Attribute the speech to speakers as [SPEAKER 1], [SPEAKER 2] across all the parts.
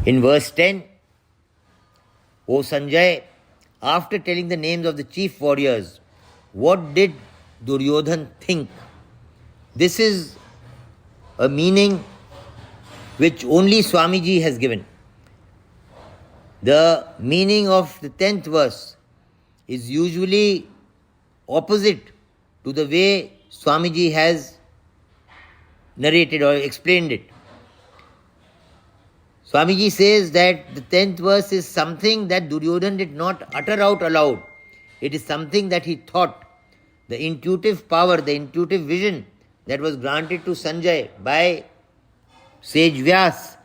[SPEAKER 1] In verse 10, O Sanjay, after telling the names of the chief warriors, what did Duryodhan think? This is a meaning which only Swamiji has given. The meaning of the 10th verse is usually opposite to the way Swamiji has narrated or explained it. Swamiji says that the 10th verse is something that Duryodhan did not utter out aloud. It is something that he thought. The intuitive power, the intuitive vision that was granted to Sanjay by sage Vyas,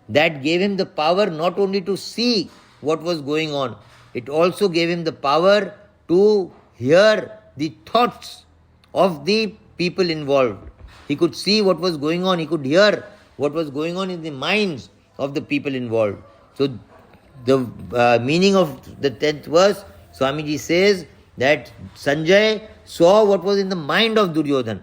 [SPEAKER 1] that gave him the power not only to see what was going on, it also gave him the power to hear the thoughts of the people involved. He could see what was going on, he could hear what was going on in the minds of the people involved. So the meaning of the 10th verse, Swamiji says that Sanjay saw what was in the mind of Duryodhan.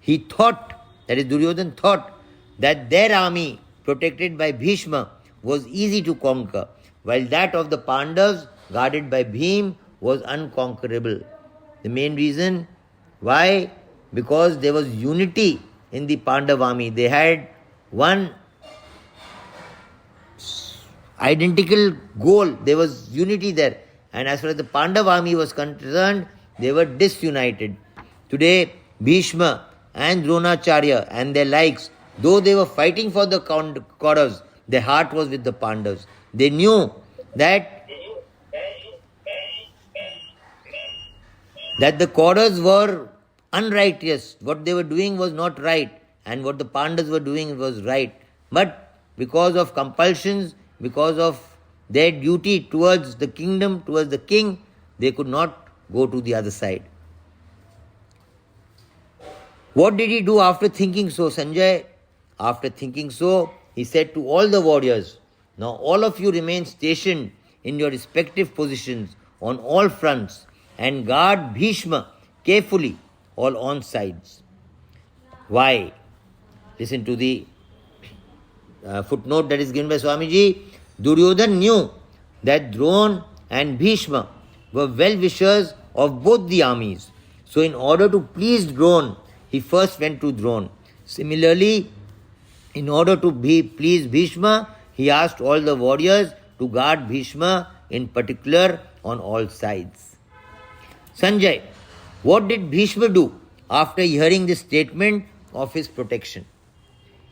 [SPEAKER 1] He thought, that is Duryodhan thought, that their army protected by Bhishma was easy to conquer, while that of the Pandavas guarded by Bhim was unconquerable. The main reason why? Because there was unity in the Pandav army. They had one identical goal. There was unity there. And as far as the Pandav army was concerned, they were disunited. Today, Bhishma and Dronacharya and their likes, though they were fighting for the Kauravas, their heart was with the Pandavas. They knew that the Kauravas were unrighteous. What they were doing was not right, and what the Pandavas were doing was right. But because of compulsions, because of their duty towards the kingdom, towards the king, they could not go to the other side. What did he do after thinking so, Sanjay? After thinking so, he said to all the warriors, now all of you remain stationed in your respective positions on all fronts and guard Bhishma carefully all on sides. Why? Listen to the footnote that is given by Swamiji. Duryodhan knew that Drona and Bhishma were well-wishers of both the armies. So in order to please Drona, he first went to Drona. Similarly, in order to please Bhishma, he asked all the warriors to guard Bhishma in particular on all sides. Sanjay, what did Bhishma do after hearing this statement of his protection?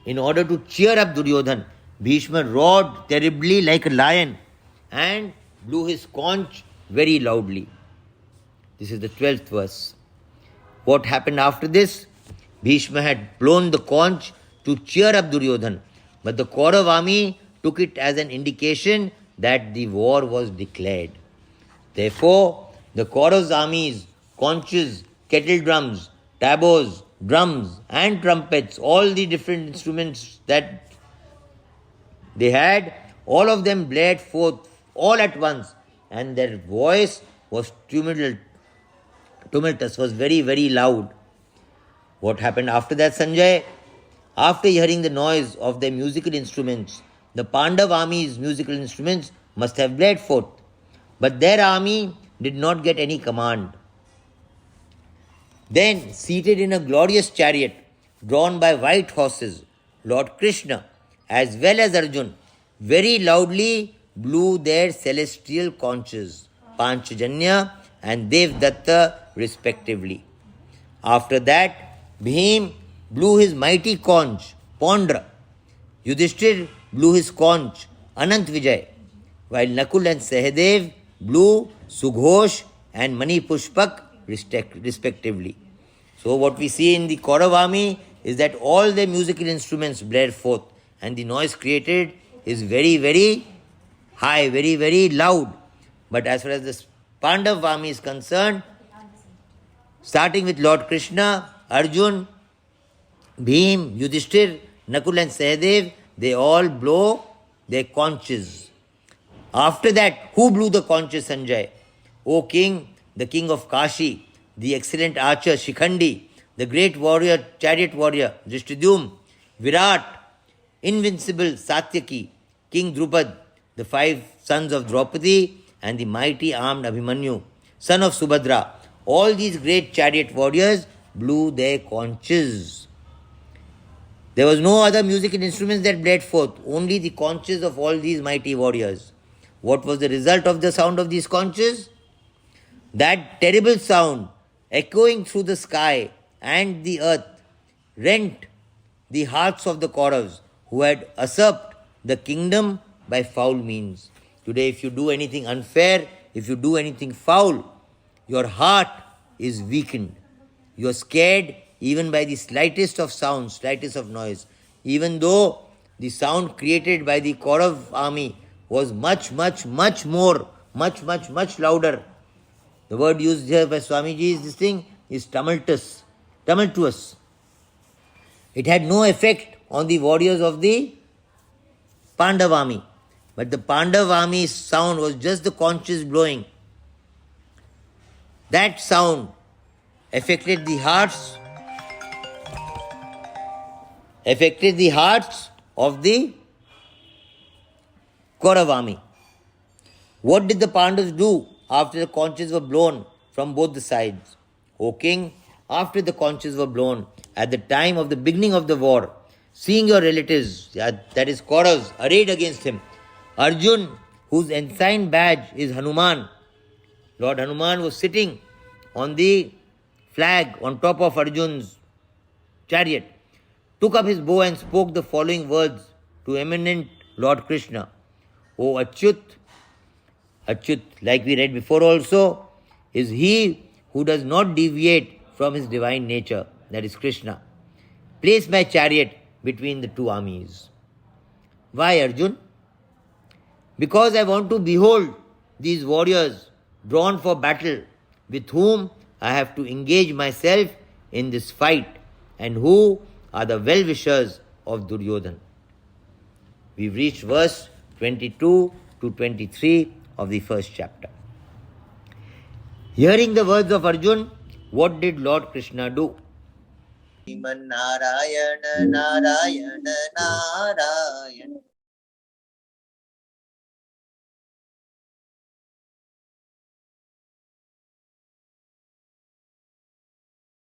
[SPEAKER 1] In order to cheer up Duryodhan, Bhishma roared terribly like a lion and blew his conch very loudly. This is the 12th verse. What happened after this? Bhishma had blown the conch to cheer up Duryodhan, but the Kaurav army took it as an indication that the war was declared. Therefore, the Kaurav's armies, conches, kettle drums, tabors, drums and trumpets, all the different instruments that they had, all of them blared forth all at once, and their voice was tumultuous, was very, very loud. What happened after that, Sanjay? After hearing the noise of their musical instruments, the Pandav army's musical instruments must have blared forth, but their army did not get any command. Then, seated in a glorious chariot, drawn by white horses, Lord Krishna, as well as Arjun, very loudly blew their celestial conches, Panchajanya and Devdatta respectively. After that, Bhim blew his mighty conch, Pondra. Yudhishthir blew his conch, Anant Vijay, while Nakul and Sahadev blew Sughosh and Mani Pushpak respectively. So what we see in the Kaurav army is that all the musical instruments blared forth, and the noise created is very, very high, very, very loud. But as far as the Pandav army is concerned, starting with Lord Krishna, Arjun, Bhim, Yudhishthir, Nakul and Sahadev, they all blow their conches. After that, who blew the conches, Sanjay? O king, the king of Kashi, the excellent archer Shikhandi, the great warrior, chariot warrior Drishtadyumna, Virat, invincible Satyaki, King Drupad, the 5 sons of Draupadi, and the mighty armed Abhimanyu, son of Subhadra. All these great chariot warriors blew their conches. There was no other musical instruments that bled forth, only the conches of all these mighty warriors. What was the result of the sound of these conches? That terrible sound, echoing through the sky and the earth, rent the hearts of the Kauravas, who had usurped the kingdom by foul means. Today, if you do anything unfair, if you do anything foul, your heart is weakened. You are scared even by the slightest of sound, slightest of noise. Even though the sound created by the Kaurav army was much louder. The word used here by Swamiji is this thing, is tumultuous. It had no effect on the warriors of the Pandav army. But the Pandav army's sound was just the conches blowing. That sound affected the hearts of the Kaurav army. What did the Pandavas do after the conches were blown from both the sides? O king, after the conches were blown, at the time of the beginning of the war, seeing your relatives, that is Kauravas, arrayed against him, Arjun, whose ensign badge is Hanuman, Lord Hanuman was sitting on the flag on top of Arjun's chariot, took up his bow and spoke the following words to eminent Lord Krishna. O Achyut, like we read before also, is he who does not deviate from his divine nature, that is Krishna. Place my chariot between the two armies. Why, Arjun? Because I want to behold these warriors drawn for battle, with whom I have to engage myself in this fight, and who are the well-wishers of Duryodhan. We've reached verse 22 to 23 of the first chapter. Hearing the words of Arjun, what did Lord Krishna do?
[SPEAKER 2] Narayana Narayana